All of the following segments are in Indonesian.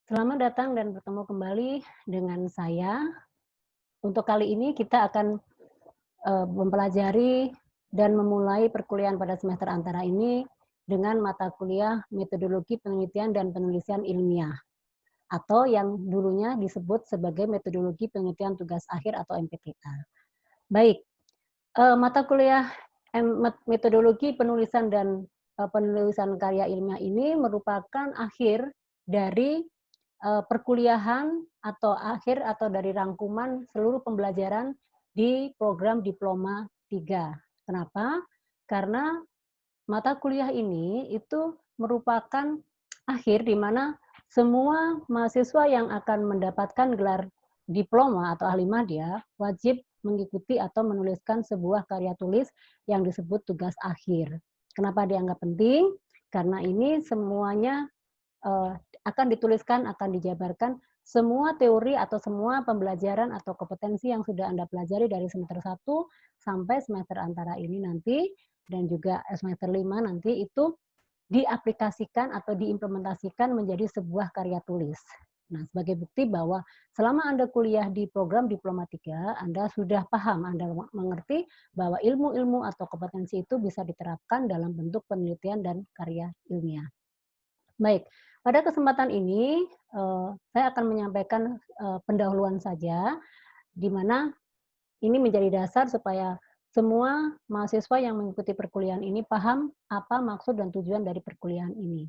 Selamat datang dan bertemu kembali dengan saya. Untuk kali ini kita akan, mempelajari dan memulai perkuliahan pada semester antara ini dengan mata kuliah Metodologi Penelitian dan Penulisan Ilmiah, atau yang dulunya disebut sebagai Metodologi Penelitian Tugas Akhir atau MPTA. Baik, mata kuliah Metodologi Penulisan dan, Penulisan Karya Ilmiah ini merupakan akhir dari perkuliahan atau akhir atau dari rangkuman seluruh pembelajaran di program Diploma 3. Kenapa? Karena mata kuliah ini itu merupakan akhir di mana semua mahasiswa yang akan mendapatkan gelar diploma atau ahli madya wajib mengikuti atau menuliskan sebuah karya tulis yang disebut tugas akhir. Kenapa dianggap penting? Karena ini semuanya akan dituliskan, akan dijabarkan semua teori atau semua pembelajaran atau kompetensi yang sudah Anda pelajari dari semester 1 sampai semester antara ini nanti, dan juga semester 5 nanti itu diaplikasikan atau diimplementasikan menjadi sebuah karya tulis. Nah, sebagai bukti bahwa selama Anda kuliah di program Diploma 3, Anda sudah paham, Anda mengerti bahwa ilmu-ilmu atau kompetensi itu bisa diterapkan dalam bentuk penelitian dan karya ilmiah. Baik, pada kesempatan ini, saya akan menyampaikan, pendahuluan saja, di mana ini menjadi dasar supaya semua mahasiswa yang mengikuti perkuliahan ini paham apa maksud dan tujuan dari perkuliahan ini.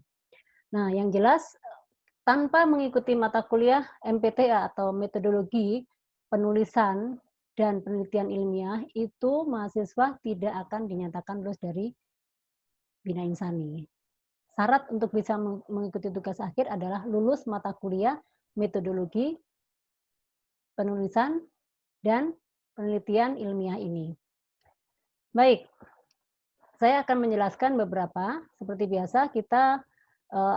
Nah, yang jelas tanpa mengikuti mata kuliah MPTA atau metodologi penulisan dan penelitian ilmiah, itu mahasiswa tidak akan dinyatakan lulus dari Bina Insani. Syarat untuk bisa mengikuti tugas akhir adalah lulus mata kuliah metodologi penulisan dan penelitian ilmiah ini. Baik, saya akan menjelaskan beberapa. Seperti biasa kita,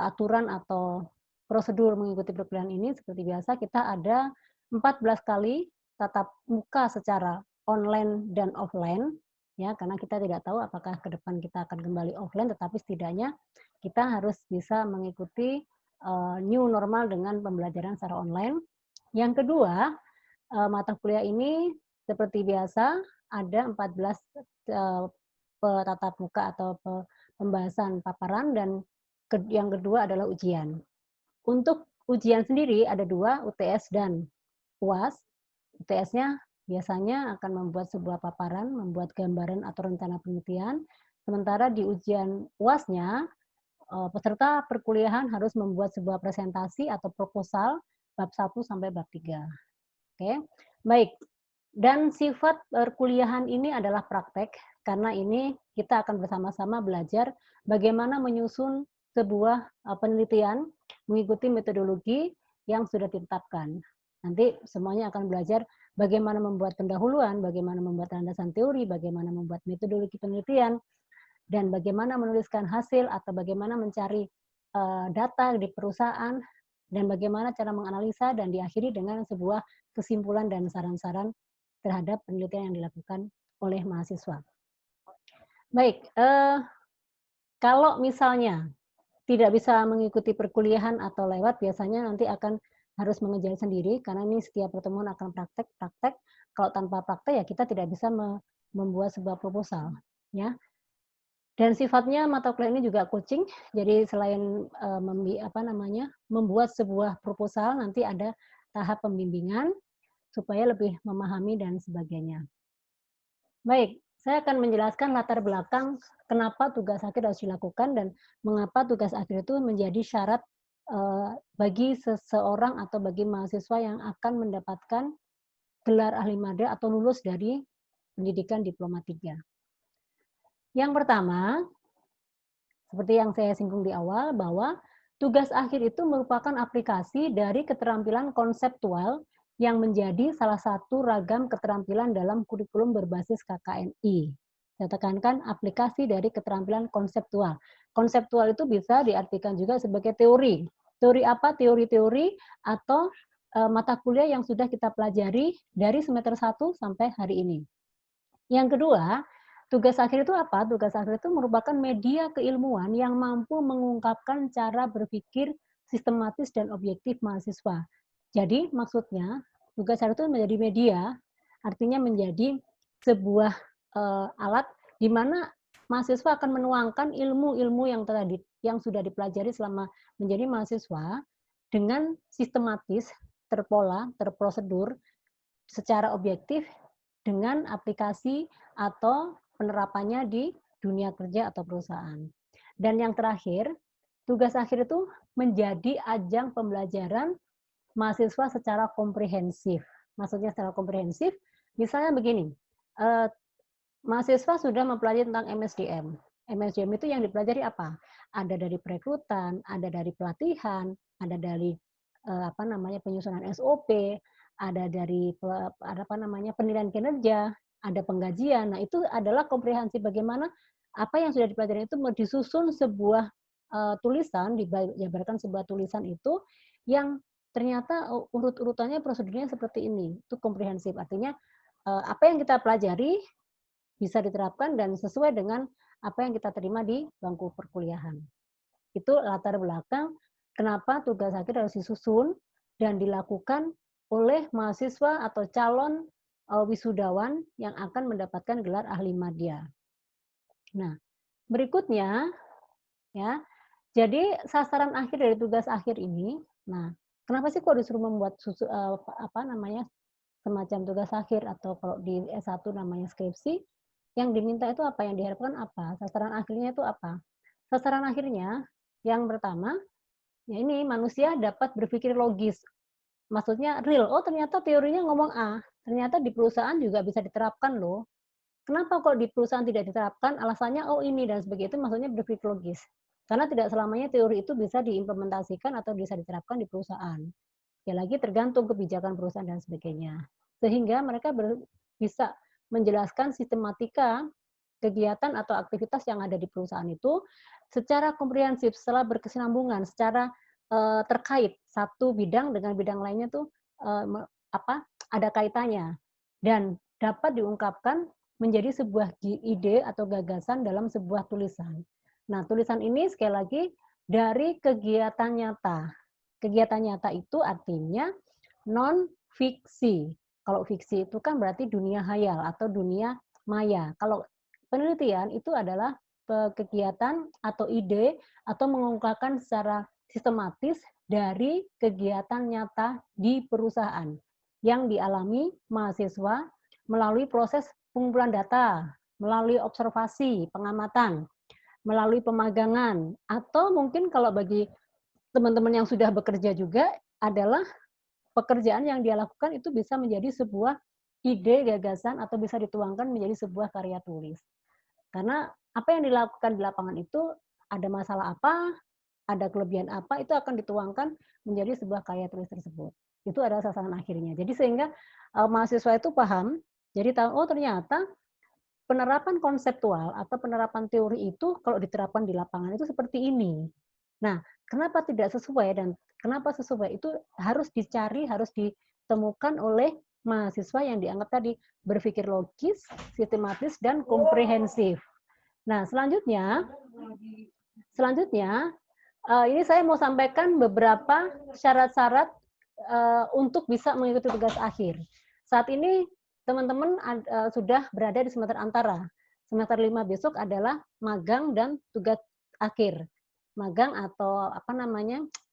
aturan atau prosedur mengikuti perkuliahan ini seperti biasa kita ada 14 kali tatap muka secara online dan offline, ya, karena kita tidak tahu apakah ke depan kita akan kembali offline, tetapi setidaknya kita harus bisa mengikuti, new normal dengan pembelajaran secara online. Yang kedua, mata kuliah ini seperti biasa ada 14, eee, tatap muka atau pembahasan paparan dan yang kedua adalah ujian. Untuk ujian sendiri ada 2, UTS dan UAS. UTS-nya biasanya akan membuat sebuah paparan, membuat gambaran atau rencana penelitian, sementara di ujian UAS-nya, peserta perkuliahan harus membuat sebuah presentasi atau proposal bab 1 sampai bab 3. Oke, baik. Dan sifat perkuliahan ini adalah praktek, karena ini kita akan bersama-sama belajar bagaimana menyusun sebuah, penelitian mengikuti metodologi yang sudah ditetapkan. Nanti semuanya akan belajar bagaimana membuat pendahuluan, bagaimana membuat landasan teori, bagaimana membuat metodologi penelitian, dan bagaimana menuliskan hasil atau bagaimana mencari, data di perusahaan, dan bagaimana cara menganalisa dan diakhiri dengan sebuah kesimpulan dan saran-saran terhadap penelitian yang dilakukan oleh mahasiswa. Baik, kalau misalnya tidak bisa mengikuti perkuliahan atau lewat, biasanya nanti akan harus mengejar sendiri, karena ini setiap pertemuan akan praktek-praktek. Kalau tanpa praktek ya kita tidak bisa membuat sebuah proposal, ya. Dan sifatnya mata kuliah ini juga coaching, jadi selain, membuat sebuah proposal, nanti ada tahap pembimbingan supaya lebih memahami dan sebagainya. Baik, saya akan menjelaskan latar belakang kenapa tugas akhir harus dilakukan dan mengapa tugas akhir itu menjadi syarat, bagi seseorang atau bagi mahasiswa yang akan mendapatkan gelar ahli madya atau lulus dari pendidikan Diploma 3. Yang pertama, seperti yang saya singgung di awal, bahwa tugas akhir itu merupakan aplikasi dari keterampilan konseptual yang menjadi salah satu ragam keterampilan dalam kurikulum berbasis KKNI. Saya tekankan aplikasi dari keterampilan konseptual. Konseptual itu bisa diartikan juga sebagai teori. Teori apa? Teori-teori atau mata kuliah yang sudah kita pelajari dari semester 1 sampai hari ini. Yang kedua, tugas akhir itu apa? Tugas akhir itu merupakan media keilmuan yang mampu mengungkapkan cara berpikir sistematis dan objektif mahasiswa. Jadi maksudnya tugas akhir itu menjadi media, artinya menjadi sebuah alat di mana mahasiswa akan menuangkan ilmu-ilmu yang sudah dipelajari selama menjadi mahasiswa dengan sistematis, terpola, terprosedur, secara objektif dengan aplikasi atau penerapannya di dunia kerja atau perusahaan. Dan yang terakhir, tugas akhir itu menjadi ajang pembelajaran mahasiswa secara komprehensif. Maksudnya secara komprehensif, misalnya begini, mahasiswa sudah mempelajari tentang MSDM. MSDM itu yang dipelajari apa? Ada dari perekrutan, ada dari pelatihan, ada dari penyusunan SOP, ada dari penilaian kinerja, ada penggajian. Nah, itu adalah komprehensif bagaimana apa yang sudah dipelajari itu disusun sebuah tulisan, dijabarkan sebuah tulisan itu yang ternyata urut-urutannya prosedurnya seperti ini. Itu komprehensif. Artinya apa yang kita pelajari bisa diterapkan dan sesuai dengan apa yang kita terima di bangku perkuliahan. Itu latar belakang kenapa tugas akhir harus disusun dan dilakukan oleh mahasiswa atau calon wisudawan yang akan mendapatkan gelar ahli madya. Nah, berikutnya ya. Jadi sasaran akhir dari tugas akhir ini, nah, kenapa sih kok disuruh membuat semacam tugas akhir atau kalau di S1 namanya skripsi, yang diminta itu apa, yang diharapkan apa, sasaran akhirnya itu apa? Sasaran akhirnya yang pertama, ya ini manusia dapat berpikir logis. Maksudnya real, oh ternyata teorinya ngomong A, ternyata di perusahaan juga bisa diterapkan loh. Kenapa kok di perusahaan tidak diterapkan? Alasannya oh ini dan sebagainya, itu maksudnya berpikir logis. Karena tidak selamanya teori itu bisa diimplementasikan atau bisa diterapkan di perusahaan. Ya lagi tergantung kebijakan perusahaan dan sebagainya. Sehingga mereka bisa menjelaskan sistematika kegiatan atau aktivitas yang ada di perusahaan itu secara komprehensif, secara berkesinambungan, secara terkait satu bidang dengan bidang lainnya tuh ada kaitannya dan dapat diungkapkan menjadi sebuah ide atau gagasan dalam sebuah tulisan. Nah, tulisan ini sekali lagi dari kegiatan nyata. Kegiatan nyata itu artinya non-fiksi. Kalau fiksi itu kan berarti dunia hayal atau dunia maya. Kalau penelitian itu adalah kegiatan atau ide atau mengungkapkan secara sistematis dari kegiatan nyata di perusahaan yang dialami mahasiswa melalui proses pengumpulan data, melalui observasi, pengamatan, melalui pemagangan, atau mungkin kalau bagi teman-teman yang sudah bekerja juga adalah pekerjaan yang dia lakukan itu bisa menjadi sebuah ide, gagasan, atau bisa dituangkan menjadi sebuah karya tulis. Karena apa yang dilakukan di lapangan itu ada masalah apa, ada kelebihan apa, itu akan dituangkan menjadi sebuah karya tulis tersebut. Itu adalah sasaran akhirnya. Jadi sehingga mahasiswa itu paham, jadi tahu oh ternyata penerapan konseptual atau penerapan teori itu kalau diterapkan di lapangan itu seperti ini. Nah, kenapa tidak sesuai dan kenapa sesuai itu harus dicari, harus ditemukan oleh mahasiswa yang dianggap tadi berpikir logis, sistematis, dan komprehensif. Nah, selanjutnya ini saya mau sampaikan beberapa syarat-syarat untuk bisa mengikuti tugas akhir. Saat ini teman-teman sudah berada di semester antara. Semester 5 besok adalah magang dan tugas akhir. Magang atau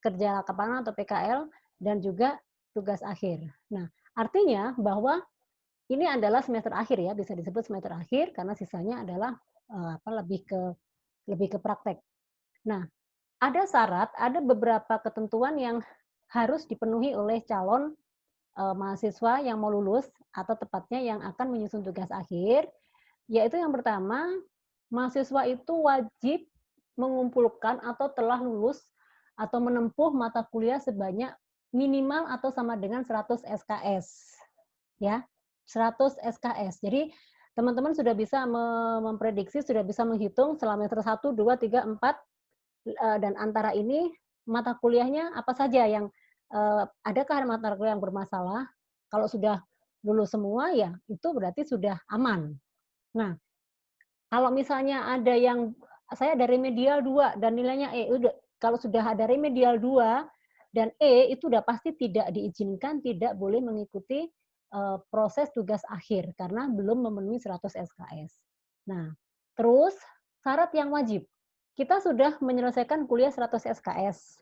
kerja lapangan atau PKL dan juga tugas akhir. Nah, artinya bahwa ini adalah semester akhir ya, bisa disebut semester akhir karena sisanya adalah lebih ke praktek. Nah, ada syarat, ada beberapa ketentuan yang harus dipenuhi oleh calon mahasiswa yang mau lulus atau tepatnya yang akan menyusun tugas akhir, yaitu yang pertama, mahasiswa itu wajib mengumpulkan atau telah lulus atau menempuh mata kuliah sebanyak minimal atau sama dengan 100 SKS. Ya, 100 SKS. Jadi teman-teman sudah bisa memprediksi, sudah bisa menghitung semester 1, 2, 3, 4 dan antara ini mata kuliahnya apa saja yang adakah mata kuliah yang bermasalah? Kalau sudah lulus semua ya itu berarti sudah aman. Nah, kalau misalnya ada yang saya dari remedial 2 dan nilainya E, udah kalau sudah ada remedial 2 dan E itu udah pasti tidak diizinkan, tidak boleh mengikuti proses tugas akhir karena belum memenuhi 100 SKS. Nah, terus syarat yang wajib. Kita sudah menyelesaikan kuliah 100 SKS,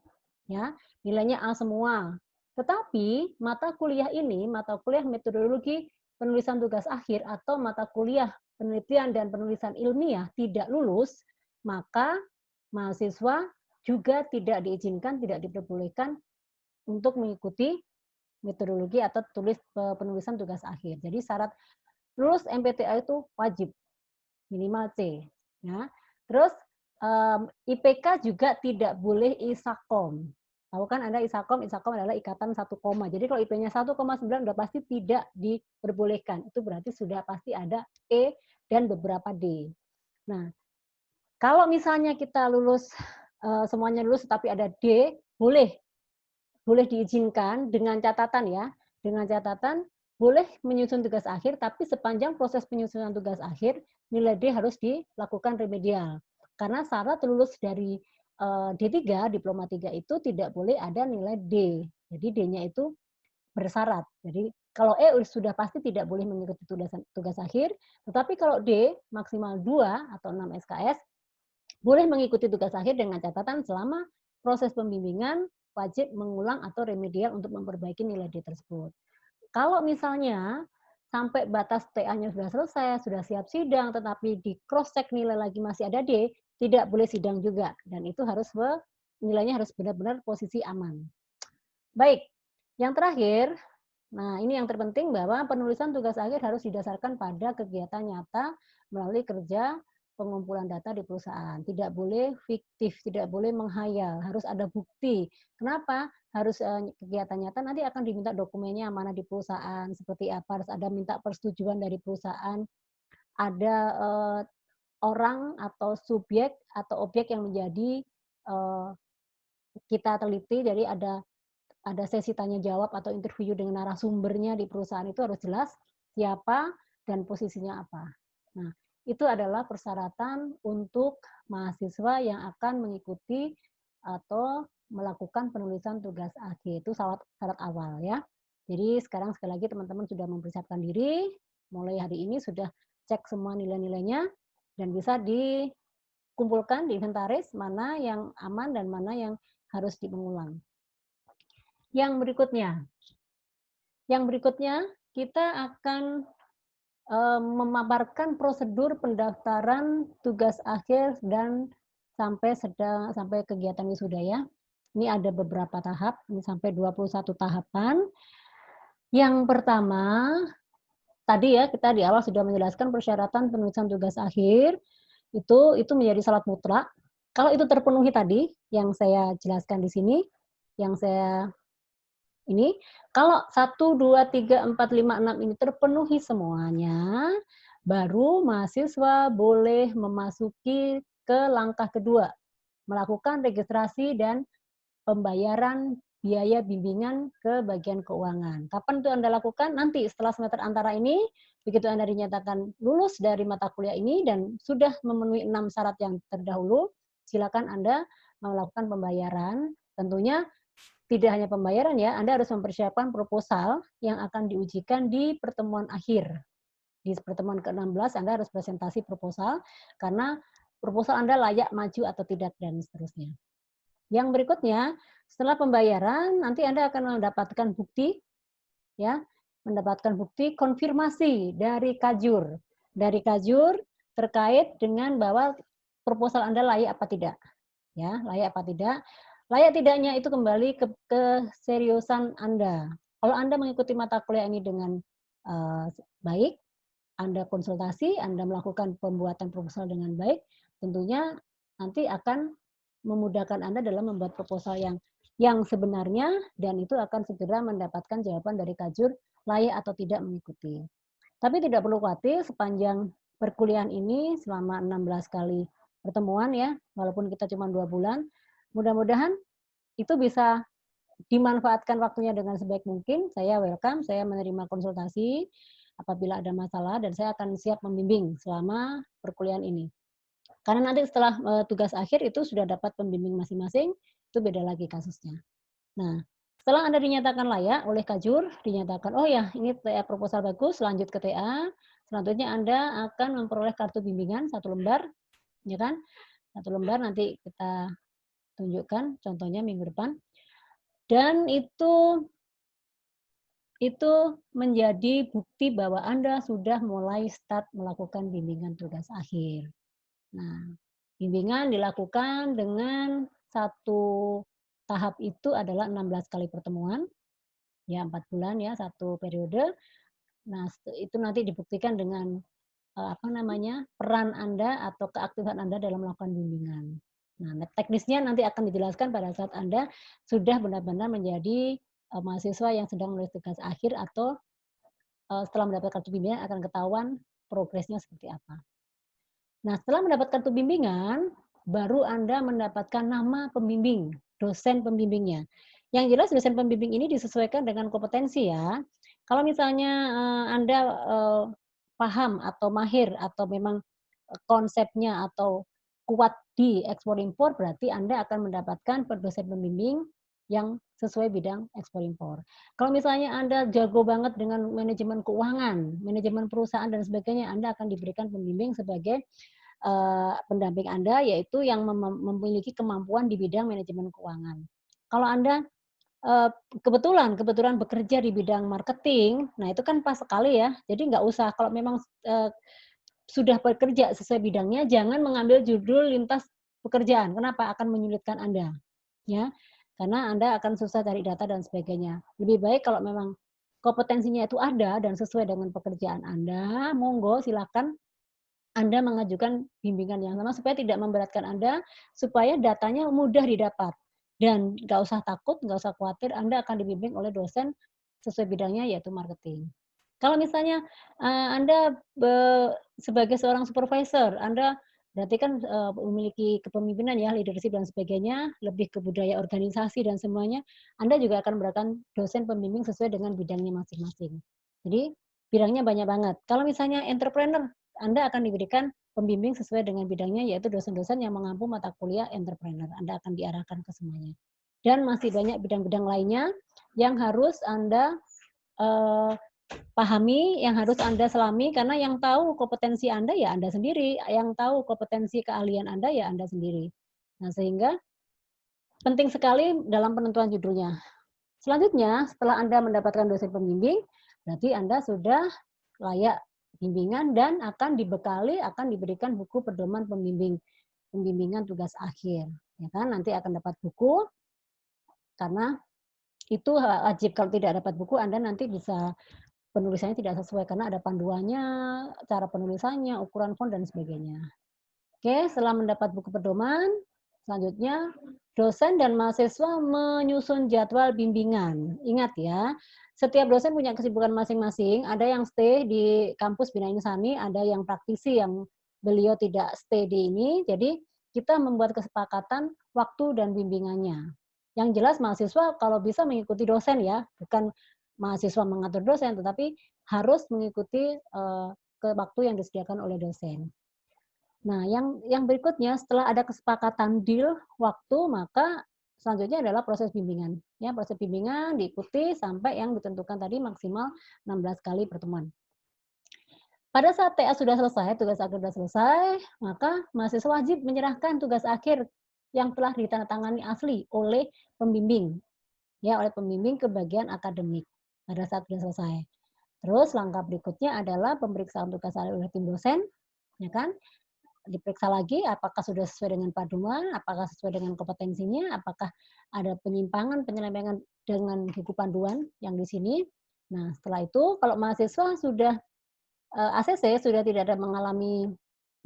ya, nilainya A semua. Tetapi mata kuliah ini, mata kuliah metodologi penulisan tugas akhir atau mata kuliah penelitian dan penulisan ilmiah tidak lulus, maka mahasiswa juga tidak diizinkan, tidak diperbolehkan untuk mengikuti metodologi atau penulisan tugas akhir. Jadi syarat lulus MPTA itu wajib minimal C. Ya. Terus IPK juga tidak boleh ISAKOM. Tahu kan Anda ISAKOM? ISAKOM adalah ikatan 1 koma. Jadi kalau IP-nya 1,9 sudah pasti tidak diperbolehkan. Itu berarti sudah pasti ada E dan beberapa D. Nah, kalau misalnya kita lulus semuanya lulus tapi ada D, boleh diizinkan dengan catatan ya, dengan catatan boleh menyusun tugas akhir, tapi sepanjang proses penyusunan tugas akhir, nilai D harus dilakukan remedial. Karena syarat lulus dari D3, diploma 3 itu tidak boleh ada nilai D. Jadi D-nya itu bersyarat. Jadi kalau E sudah pasti tidak boleh mengikuti tugas akhir, tetapi kalau D maksimal 2 atau 6 SKS, boleh mengikuti tugas akhir dengan catatan selama proses pembimbingan wajib mengulang atau remedial untuk memperbaiki nilai D tersebut. Kalau misalnya sampai batas TA-nya sudah selesai, sudah siap sidang, tetapi di cross check nilai lagi masih ada D, tidak boleh sidang juga. Dan itu harus nilainya harus benar-benar posisi aman. Baik, yang terakhir, nah ini yang terpenting bahwa penulisan tugas akhir harus didasarkan pada kegiatan nyata melalui kerja pengumpulan data di perusahaan. Tidak boleh fiktif, tidak boleh menghayal, harus ada bukti. Kenapa? Harus kegiatan nyata, nanti akan diminta dokumennya mana di perusahaan, seperti apa, harus ada minta persetujuan dari perusahaan, ada orang atau subjek atau objek yang menjadi kita teliti, jadi ada sesi tanya jawab atau interview dengan narasumbernya di perusahaan itu harus jelas siapa dan posisinya apa. Nah, itu adalah persyaratan untuk mahasiswa yang akan mengikuti atau melakukan penulisan tugas akhir. Itu syarat awal ya. Jadi sekarang sekali lagi teman-teman sudah mempersiapkan diri, mulai hari ini sudah cek semua nilai-nilainya dan bisa dikumpulkan, diinventaris mana yang aman dan mana yang harus diulang. Yang berikutnya kita akan memaparkan prosedur pendaftaran tugas akhir dan sampai kegiatan wisuda ya. Ini ada beberapa tahap, ini sampai 21 tahapan. Yang pertama, tadi ya kita di awal sudah menjelaskan persyaratan penulisan tugas akhir, itu menjadi syarat mutlak. Kalau itu terpenuhi tadi, yang saya jelaskan di sini, yang saya ini, kalau 1, 2, 3, 4, 5, 6 ini terpenuhi semuanya, baru mahasiswa boleh memasuki ke langkah kedua, melakukan registrasi dan pembayaran biaya bimbingan ke bagian keuangan. Kapan itu Anda lakukan? Nanti setelah semester antara ini, begitu Anda dinyatakan lulus dari mata kuliah ini dan sudah memenuhi 6 syarat yang terdahulu, silakan Anda melakukan pembayaran. Tentunya tidak hanya pembayaran ya, Anda harus mempersiapkan proposal yang akan diujikan di pertemuan akhir. Di pertemuan ke-16 Anda harus presentasi proposal karena proposal Anda layak maju atau tidak dan seterusnya. Yang berikutnya, setelah pembayaran nanti Anda akan mendapatkan bukti ya, mendapatkan bukti konfirmasi dari Kajur. Dari Kajur terkait dengan bahwa proposal Anda layak apa tidak. Ya, layak apa tidak. Layak tidaknya itu kembali ke keseriusan Anda. Kalau Anda mengikuti mata kuliah ini dengan baik, Anda konsultasi, Anda melakukan pembuatan proposal dengan baik, tentunya nanti akan memudahkan Anda dalam membuat proposal yang sebenarnya dan itu akan segera mendapatkan jawaban dari Kajur layak atau tidak mengikuti. Tapi tidak perlu khawatir sepanjang perkuliahan ini selama 16 kali pertemuan ya, walaupun kita cuma 2 bulan, mudah-mudahan itu bisa dimanfaatkan waktunya dengan sebaik mungkin. Saya welcome, saya menerima konsultasi apabila ada masalah dan saya akan siap membimbing selama perkuliahan ini. Karena nanti setelah tugas akhir itu sudah dapat pembimbing masing-masing, itu beda lagi kasusnya. Nah, setelah Anda dinyatakan layak oleh Kajur, dinyatakan, "Oh ya, ini TA proposal bagus, lanjut ke TA." Selanjutnya Anda akan memperoleh kartu bimbingan 1 lembar, ya kan? 1 lembar nanti kita tunjukkan contohnya minggu depan. Dan itu menjadi bukti bahwa Anda sudah mulai start melakukan bimbingan tugas akhir. Nah, bimbingan dilakukan dengan satu tahap itu adalah 16 kali pertemuan, ya 4 bulan ya, satu periode. Nah, itu nanti dibuktikan dengan, peran Anda atau keaktifan Anda dalam melakukan bimbingan. Nah, teknisnya nanti akan dijelaskan pada saat Anda sudah benar-benar menjadi, mahasiswa yang sedang menulis tugas akhir atau, setelah mendapatkan kartu bimbingan akan ketahuan progresnya seperti apa. Nah, setelah mendapat kartu bimbingan, baru Anda mendapatkan nama pembimbing, dosen pembimbingnya. Yang jelas dosen pembimbing ini disesuaikan dengan kompetensi ya. Kalau misalnya, Anda, paham atau mahir atau memang, konsepnya atau kuat di ekspor impor, berarti Anda akan mendapatkan dosen pembimbing yang sesuai bidang ekspor impor. Kalau misalnya Anda jago banget dengan manajemen keuangan, manajemen perusahaan dan sebagainya, Anda akan diberikan pembimbing sebagai pendamping Anda, yaitu yang memiliki kemampuan di bidang manajemen keuangan. Kalau Anda, eee, kebetulan bekerja di bidang marketing, nah itu kan pas sekali ya. Jadi nggak usah kalau memang, sudah bekerja sesuai bidangnya, jangan mengambil judul lintas pekerjaan. Kenapa? Akan menyulitkan Anda, ya. Karena Anda akan susah cari data dan sebagainya. Lebih baik kalau memang kompetensinya itu ada dan sesuai dengan pekerjaan Anda, monggo silakan anda mengajukan bimbingan yang sama supaya tidak memberatkan Anda, supaya datanya mudah didapat. Dan nggak usah takut, nggak usah khawatir, Anda akan dibimbing oleh dosen sesuai bidangnya yaitu marketing. Kalau misalnya, Anda sebagai seorang supervisor, Anda berarti kan, memiliki kepemimpinan ya, leadership dan sebagainya, lebih ke budaya organisasi dan semuanya, Anda juga akan mendapatkan dosen pembimbing sesuai dengan bidangnya masing-masing. Jadi, bidangnya banyak banget. Kalau misalnya entrepreneur, Anda akan diberikan pembimbing sesuai dengan bidangnya, yaitu dosen-dosen yang mengampu mata kuliah entrepreneur. Anda akan diarahkan ke semuanya. Dan masih banyak bidang-bidang lainnya yang harus Anda, eee, pahami, yang harus Anda selami, karena yang tahu kompetensi Anda ya Anda sendiri, yang tahu kompetensi keahlian Anda ya Anda sendiri. Nah, sehingga penting sekali dalam penentuan judulnya. Selanjutnya, setelah Anda mendapatkan dosen pembimbing, berarti Anda sudah layak bimbingan dan akan diberikan buku pedoman pembimbingan tugas akhir, ya kan. Nanti akan dapat buku, karena itu wajib, kalau tidak dapat buku Anda nanti bisa penulisannya tidak sesuai karena ada panduannya, cara penulisannya, ukuran font dan sebagainya. Oke, setelah mendapat buku pedoman, selanjutnya dosen dan mahasiswa menyusun jadwal bimbingan. Ingat ya, setiap dosen punya kesibukan masing-masing, ada yang stay di kampus Bina Insani, ada yang praktisi yang beliau tidak stay di ini, jadi kita membuat kesepakatan waktu dan bimbingannya. Yang jelas mahasiswa kalau bisa mengikuti dosen ya, bukan mahasiswa mengatur dosen, tetapi harus mengikuti, ke waktu yang disediakan oleh dosen. Nah, yang berikutnya setelah ada kesepakatan deal waktu, maka selanjutnya adalah proses bimbingan. Ya, proses bimbingan diikuti sampai yang ditentukan tadi maksimal 16 kali pertemuan. Pada saat TA sudah selesai, tugas akhir sudah selesai, maka mahasiswa wajib menyerahkan tugas akhir yang telah ditandatangani asli oleh pembimbing, ya, oleh pembimbing ke bagian akademik pada saat sudah selesai. Terus langkah berikutnya adalah pemeriksaan tugas akhir oleh tim dosen, ya kan? Diperiksa lagi apakah sudah sesuai dengan panduan, apakah sesuai dengan kompetensinya, apakah ada penyimpangan, penyelewengan dengan buku panduan yang di sini. Nah, setelah itu kalau mahasiswa sudah, ACC, sudah tidak ada mengalami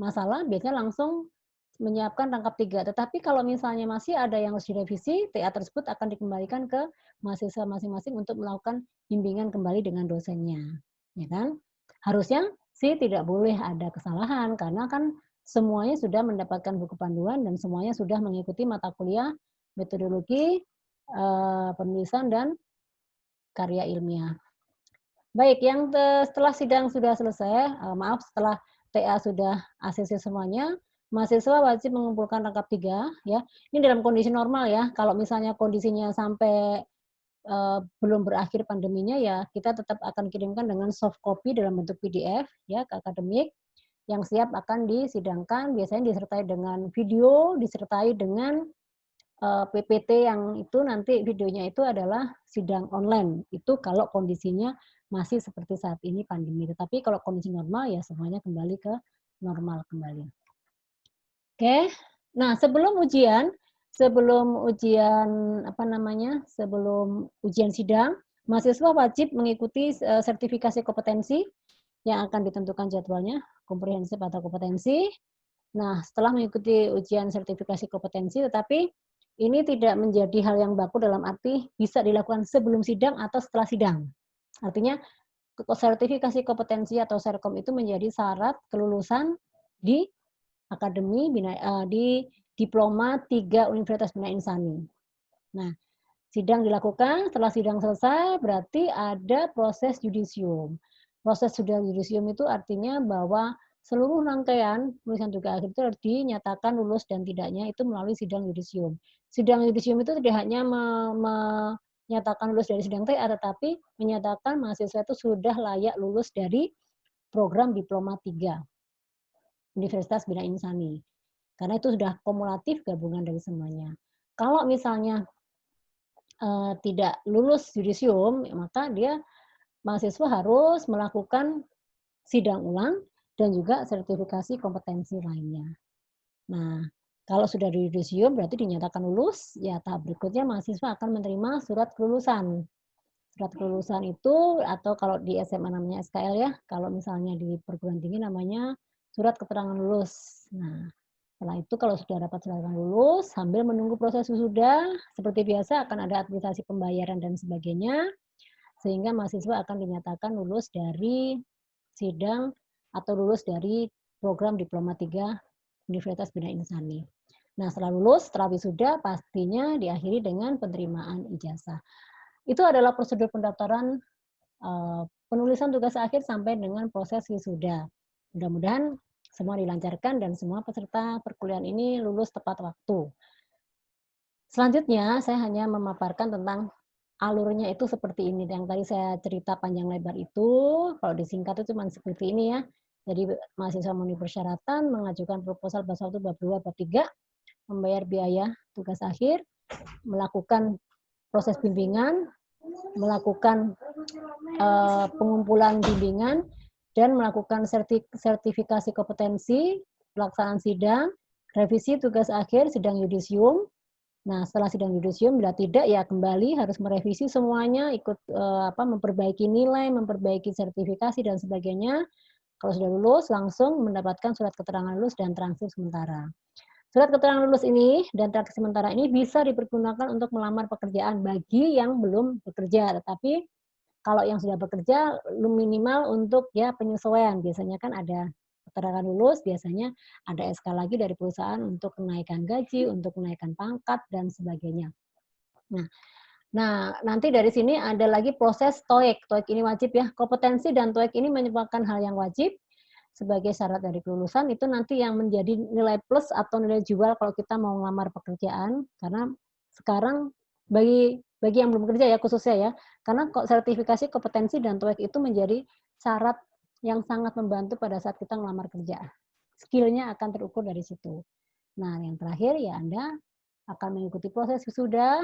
masalah, biasanya langsung menyiapkan rangkap 3. Tetapi kalau misalnya masih ada yang harus direvisi, TA tersebut akan dikembalikan ke mahasiswa masing-masing untuk melakukan bimbingan kembali dengan dosennya, ya kan. Harusnya sih tidak boleh ada kesalahan, karena kan semuanya sudah mendapatkan buku panduan dan semuanya sudah mengikuti mata kuliah metodologi, penulisan dan karya ilmiah. Baik, yang setelah sidang sudah selesai, maaf setelah TA sudah ACC semuanya, mahasiswa wajib mengumpulkan rangkap 3 ya. Ini dalam kondisi normal ya. Kalau misalnya kondisinya sampai, belum berakhir pandeminya ya kita tetap akan kirimkan dengan soft copy dalam bentuk PDF ya ke akademik yang siap akan disidangkan, biasanya disertai dengan video, disertai dengan, PPT yang itu nanti videonya itu adalah sidang online. Itu kalau kondisinya masih seperti saat ini pandemi. Tetapi kalau kondisi normal ya semuanya kembali ke normal kembali. Oke. Nah, sebelum ujian apa namanya, sebelum ujian sidang, mahasiswa wajib mengikuti, sertifikasi kompetensi yang akan ditentukan jadwalnya, komprehensif atau kompetensi. Nah, setelah mengikuti ujian sertifikasi kompetensi, tetapi ini tidak menjadi hal yang baku dalam arti bisa dilakukan sebelum sidang atau setelah sidang. Artinya, sertifikasi kompetensi atau serkom itu menjadi syarat kelulusan di akademi di diploma 3 Universitas Bina Insani. Nah, sidang dilakukan, setelah sidang selesai berarti ada proses yudisium. Proses sidang yudisium itu artinya bahwa seluruh rangkaian tulisan tugas akhir itu dinyatakan lulus dan tidaknya itu melalui sidang yudisium. Sidang yudisium itu tidak hanya menyatakan lulus dari sidang TA, tetapi menyatakan mahasiswa itu sudah layak lulus dari program diploma 3 Universitas Bina Insani. Karena itu sudah kumulatif gabungan dari semuanya. Kalau misalnya tidak lulus yudisium, maka dia mahasiswa harus melakukan sidang ulang dan juga sertifikasi kompetensi lainnya. Nah, kalau sudah di yudisium berarti dinyatakan lulus, ya tahap berikutnya mahasiswa akan menerima surat kelulusan. Surat kelulusan itu atau kalau di SMA namanya SKL ya, kalau misalnya di perguruan tinggi namanya surat keterangan lulus. Nah, setelah itu kalau sudah dapat surat keterangan lulus, sambil menunggu proses wisuda, seperti biasa akan ada administrasi pembayaran dan sebagainya, sehingga mahasiswa akan dinyatakan lulus dari sidang atau lulus dari program Diploma 3 Universitas Bina Insani. Nah, setelah lulus, setelah wisuda, pastinya diakhiri dengan penerimaan ijazah. Itu adalah prosedur pendaftaran penulisan tugas akhir sampai dengan proses wisuda. Mudah-mudahan semua dilancarkan dan semua peserta perkuliahan ini lulus tepat waktu. Selanjutnya, saya hanya memaparkan tentang alurnya itu seperti ini. Yang tadi saya cerita panjang lebar itu, kalau disingkat itu cuma seperti ini ya. Jadi mahasiswa memenuhi persyaratan, mengajukan proposal bab 1, bab 2, bab 3, membayar biaya tugas akhir, melakukan proses bimbingan, melakukan pengumpulan bimbingan, dan melakukan sertifikasi kompetensi, pelaksanaan sidang, revisi tugas akhir, sidang yudisium. Nah, setelah sidang yudisium, bila tidak ya kembali harus merevisi semuanya, ikut memperbaiki nilai, memperbaiki sertifikasi dan sebagainya. Kalau sudah lulus, langsung mendapatkan surat keterangan lulus dan transkrip sementara. Surat keterangan lulus ini dan transkrip sementara ini bisa dipergunakan untuk melamar pekerjaan bagi yang belum bekerja, tetapi kalau yang sudah bekerja minimal untuk ya penyesuaian. Biasanya kan ada keterangan lulus, biasanya ada SK lagi dari perusahaan untuk kenaikan gaji, untuk kenaikan pangkat dan sebagainya. Nah, nanti dari sini ada lagi proses TOEIC. TOEIC ini wajib ya. Kompetensi dan TOEIC ini merupakan hal yang wajib sebagai syarat dari kelulusan. Itu nanti yang menjadi nilai plus atau nilai jual kalau kita mau melamar pekerjaan. Karena sekarang bagi yang belum bekerja ya khususnya ya, karena sertifikasi kompetensi dan TOEIC itu menjadi syarat yang sangat membantu pada saat kita melamar kerja. Skill-nya akan terukur dari situ. Nah, yang terakhir ya Anda akan mengikuti proses wisuda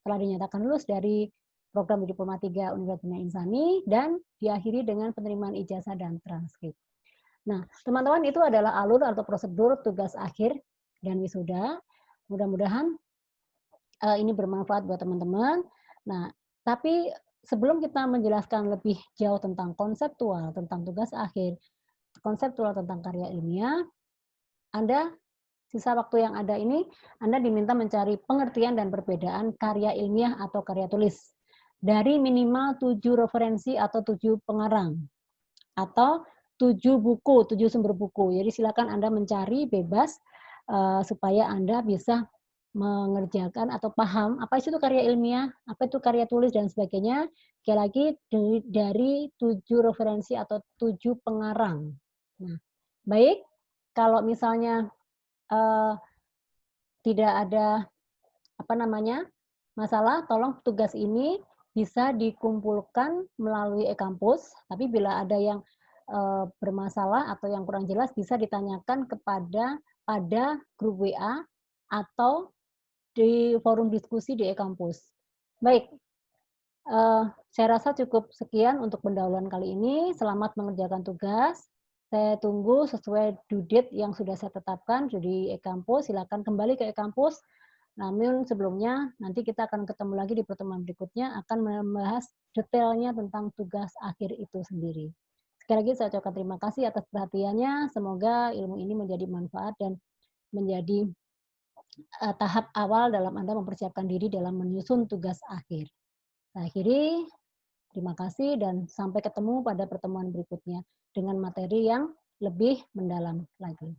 setelah dinyatakan lulus dari program Diploma 3 Universitas Bina Insani dan diakhiri dengan penerimaan ijazah dan transkrip. Nah, teman-teman itu adalah alur atau prosedur tugas akhir dan wisuda. Mudah-mudahan ini bermanfaat buat teman-teman. Nah, tapi sebelum kita menjelaskan lebih jauh tentang konseptual, tentang tugas akhir, konseptual tentang karya ilmiah, Anda sisa waktu yang ada ini, Anda diminta mencari pengertian dan perbedaan karya ilmiah atau karya tulis dari minimal 7 referensi atau 7 pengarang atau 7 buku, 7 sumber buku. Jadi silakan Anda mencari bebas supaya Anda bisa mengerjakan atau paham apa itu karya ilmiah, apa itu karya tulis dan sebagainya. Sekali lagi dari 7 referensi atau 7 pengarang. Nah, baik, kalau misalnya eee, tidak ada, apa namanya, masalah, tolong tugas ini bisa dikumpulkan melalui e-kampus, tapi bila ada yang, bermasalah atau yang kurang jelas bisa ditanyakan pada grup WA atau di forum diskusi di e-kampus. Baik, saya rasa cukup sekian untuk pendahuluan kali ini. Selamat mengerjakan tugas. Saya tunggu sesuai due date yang sudah saya tetapkan di e-kampus. Silakan kembali ke e-kampus. Namun sebelumnya nanti kita akan ketemu lagi di pertemuan berikutnya akan membahas detailnya tentang tugas akhir itu sendiri. Sekali lagi saya ucapkan terima kasih atas perhatiannya. Semoga ilmu ini menjadi manfaat dan menjadi tahap awal dalam Anda mempersiapkan diri dalam menyusun tugas akhir. Saya akhiri, terima kasih dan sampai ketemu pada pertemuan berikutnya dengan materi yang lebih mendalam lagi.